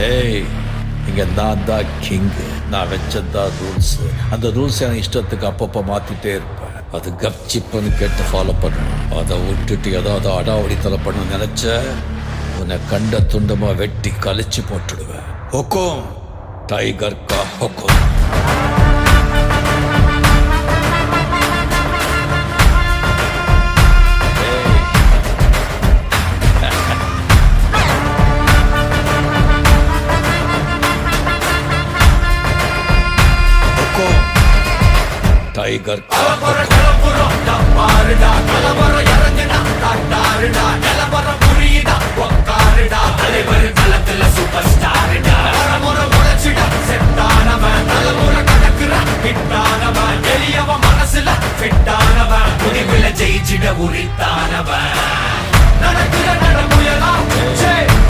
ஏய், இங்க நான் தான் கிங்கு. நான் வச்சதான் ரூல்ஸ். அந்த ரூல்ஸ் என் இஷ்டத்துக்கு அப்பப்போ மாத்திட்டே இருப்பேன். அது கப்சிப்புன்னு கேட்டு ஃபாலோ பண்ணணும். அதை விட்டுட்டு ஏதாவது அடாவடித்தலை பண்ண நினைச்ச உன்னை கண்ட துண்டமா வெட்டி கழிச்சு போட்டுடுவேன். ஹொக்கும், டைகர் கா ஹொக்கும். टाइगर का